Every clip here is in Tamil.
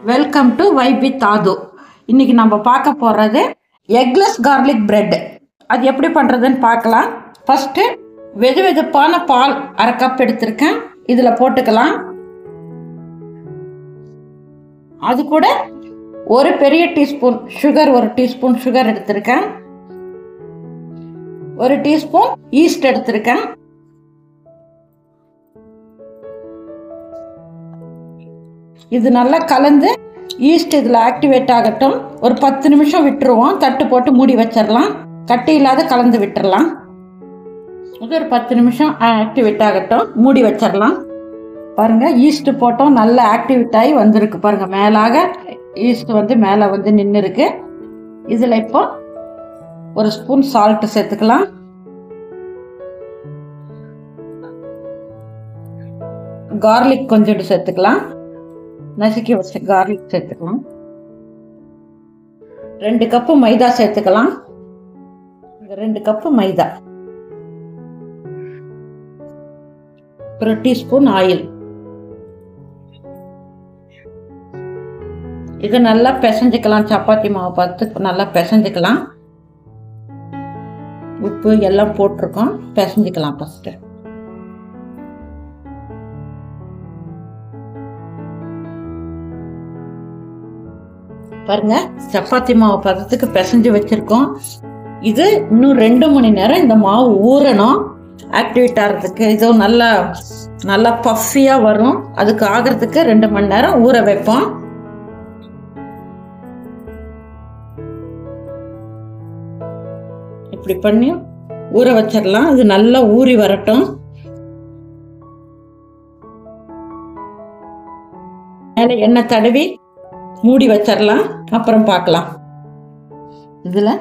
வெல்கம் டு வைப் வித் ஆது. இன்னைக்கு நம்ம பார்க்க போகிறது எக்லெஸ் கார்லிக் பிரெட். அது எப்படி பண்ணுறதுன்னு பார்க்கலாம். ஃபஸ்ட்டு வெதுவெதுப்பான பால் 1/2 கப் எடுத்திருக்கேன், இதில் போட்டுக்கலாம். அது கூட ஒரு பெரிய டீஸ்பூன் சுகர், 1 டீஸ்பூன் சுகர் எடுத்திருக்கேன். 1 டீஸ்பூன் ஈஸ்ட் எடுத்திருக்கேன். இது நல்லா கலந்து ஈஸ்ட் இதில் ஆக்டிவேட் ஆகட்டும். ஒரு 10 நிமிஷம் விட்டுருவோம். தட்டு போட்டு மூடி வச்சிடலாம். கட்டி இல்லாத கலந்து விட்டுறலாம். இது ஒரு 10 நிமிஷம் ஆக்டிவேட் ஆகட்டும், மூடி வச்சிடலாம். பாருங்கள், ஈஸ்ட் போட்டோம், நல்லா ஆக்டிவேட் ஆகி வந்திருக்கு. பாருங்கள், மேலாக ஈஸ்ட் வந்து மேலே வந்து நின்று இருக்கு. இதில் இப்போ 1 ஸ்பூன் சால்ட் சேர்த்துக்கலாம். கார்லிக் கொஞ்சோண்டு சேர்த்துக்கலாம். நசுக்கி வச்ச கார்லிக் சேர்த்துக்கலாம். 2 கப்பு மைதா சேர்த்துக்கலாம். 2 கப்பு மைதா. 1 டீஸ்பூன் ஆயில். இதை நல்லா பிசைஞ்சுக்கலாம். சப்பாத்தி மாவு பார்த்து நல்லா பிசைஞ்சுக்கலாம். உப்பு எல்லாம் போட்டிருக்கோம், பிசைஞ்சுக்கலாம் ஃபஸ்ட்டு. பாருங்க, சப்பாத்தி மாவு பதத்துக்கு பிசைஞ்சு வச்சிருக்கோம். இது இன்னும் 2 மணி நேரம் இந்த மாவு ஊறணும், ஆக்டிவேட் ஆகிறதுக்கு. இதுவும் நல்லா பஃபியாக வரும். அதுக்கு ஆகிறதுக்கு 2 மணி நேரம் ஊற வைப்போம். இப்படி பண்ணி ஊற வச்சிடலாம். இது நல்லா ஊறி வரட்டும். மேலே எண்ணெய் தடவி மூடி வச்சிடலாம், அப்புறம் பார்க்கலாம். இதில்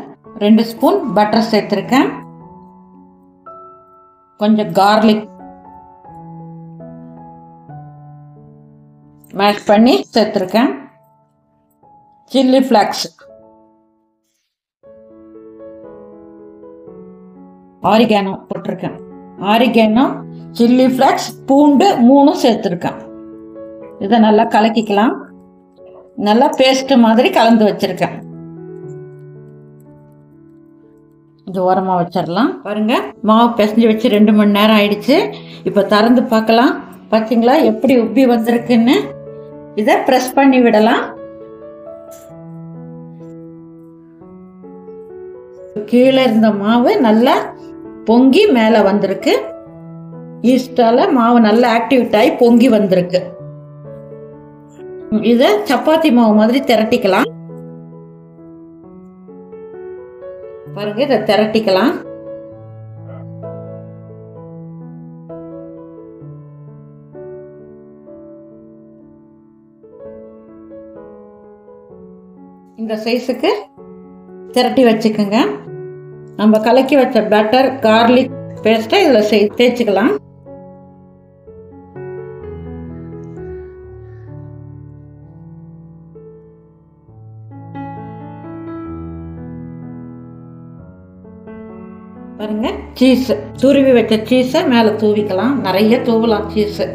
2 ஸ்பூன் பட்டர் சேர்த்துருக்கேன். கொஞ்சம் கார்லிக் மேஷ் பண்ணி சேர்த்துருக்கேன். சில்லி ஃப்ளாக்ஸ், ஆரிகானோ போட்டிருக்கேன். ஆரிகானோ, சில்லி ஃப்ளாக்ஸ், பூண்டு 3 சேர்த்துருக்கேன். இதை நல்லா கலக்கிக்கலாம். நல்லா பேஸ்ட் மாதிரி கலந்து வச்சிருக்கேன். இது ஓரமாக வச்சிடலாம். பாருங்க, மாவு பிசைஞ்சு வச்சு 2 மணி நேரம் ஆயிடுச்சு. இப்போ திறந்து பார்க்கலாம். பார்த்தீங்களா எப்படி உப்பி வந்திருக்குன்னு? இதை ப்ரெஸ் பண்ணி விடலாம். கீழே இருந்த மாவு நல்லா பொங்கி மேலே வந்திருக்கு. ஈஸ்டால மாவு நல்லா ஆக்டிவேட் ஆகி பொங்கி வந்திருக்கு. இதை சப்பாத்தி மாவு மாதிரி திரட்டிக்கலாம். பாருங்க, இதை திரட்டிக்கலாம். இந்த சைஸுக்கு திரட்டி வச்சுக்கோங்க. நம்ம கலக்கி வச்ச பட்டர் கார்லிக் பேஸ்ட்டை இதில் தேய்ச்சிக்கலாம். பாருங்க, சீஸ் துருவி வச்ச சீஸை மேலே தூவிக்கலாம். நிறைய தூவலாம் சீஸு.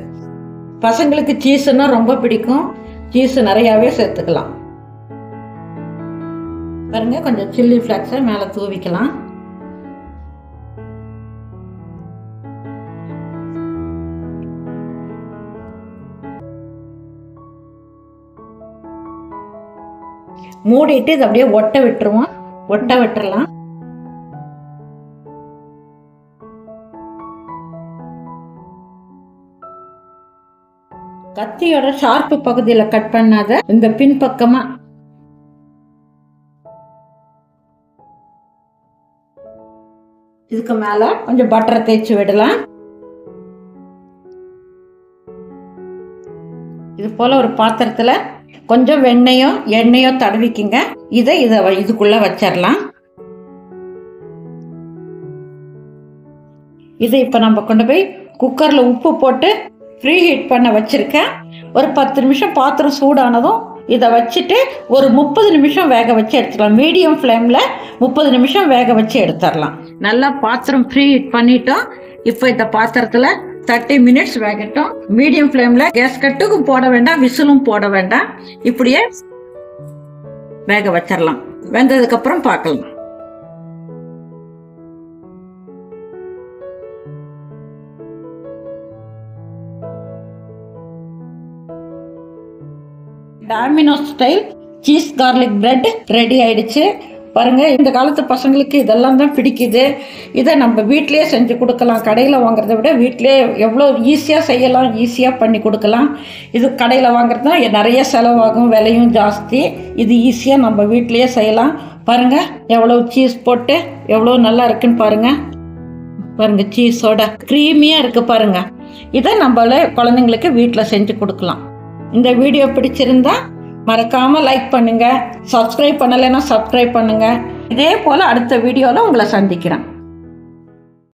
பசங்களுக்கு சீஸுன்னா ரொம்ப பிடிக்கும். சீஸு நிறையாவே சேர்த்துக்கலாம். பாருங்க, கொஞ்சம் சில்லி ஃப்ளாக்ஸை மேலே தூவிக்கலாம். மூடிட்டு இதை அப்படியே ஒட்ட விட்டுருவோம். ஒட்ட விட்டுறலாம். கத்தியோட ஷார்ப்பு பகுதியில் கட் பண்ணாத இந்த பின்பக்கமா இதுக்கு மேல கொஞ்சம் பட்டரை தேய்ச்சி விடலாம். இது போல ஒரு பாத்திரத்துல கொஞ்சம் எண்ணெயோ தடவிக்குங்க. இதை இதுக்குள்ள வச்சிடலாம். இதை இப்ப நம்ம கொண்டு போய் குக்கர்ல உப்பு போட்டு ப்ரீ ஹீட் பண்ண வச்சிருக்கேன். ஒரு 10 நிமிஷம் பாத்திரம் சூடானதும் இதை வச்சுட்டு ஒரு 30 நிமிஷம் வேக வச்சு எடுத்துக்கலாம். மீடியம் ஃப்ளேமில் 30 நிமிஷம் வேக வச்சு எடுத்துடலாம். நல்லா பாத்திரம் ப்ரீ ஹீட் பண்ணிட்டோம். இப்போ இந்த பாத்திரத்தில் 30 மினிட்ஸ் வேகட்டும். மீடியம் ஃப்ளேமில் கேஸ் கட்டுக்கும் போட வேண்டாம், விசிலும் போட வேண்டாம். இப்படியே வேக வச்சிடலாம். வெந்ததுக்கப்புறம் பார்க்கலாம். Domino's style cheese garlic bread ready ஆயிடுச்சு பாருங்க. இந்த காலத்து பசங்களுக்கு இதெல்லாம் தான் பிடிக்குது. இதை நம்ம வீட்டிலேயே செஞ்சு கொடுக்கலாம். கடையில் வாங்குறத விட வீட்டிலேயே எவ்வளோ ஈஸியாக செய்யலாம், ஈஸியாக பண்ணி கொடுக்கலாம். இது கடையில் வாங்குறது தான் நிறைய செலவாகும், விலையும் ஜாஸ்தி. இது ஈஸியாக நம்ம வீட்டிலேயே செய்யலாம். பாருங்கள் எவ்வளோ சீஸ் போட்டு எவ்வளோ நல்லா இருக்குன்னு பாருங்கள். பாருங்கள் சீஸோட க்ரீமியாக இருக்குது பாருங்கள். இதை நம்மளே குழந்தைங்களுக்கு வீட்டில் செஞ்சு கொடுக்கலாம். இந்த வீடியோ பிடிச்சிருந்தா மறக்காமல் லைக் பண்ணுங்கள். சப்ஸ்கிரைப் பண்ணலைன்னா சப்ஸ்கிரைப் பண்ணுங்கள். இதே போல் அடுத்த வீடியோவில் உங்களை சந்திக்கிறேன்.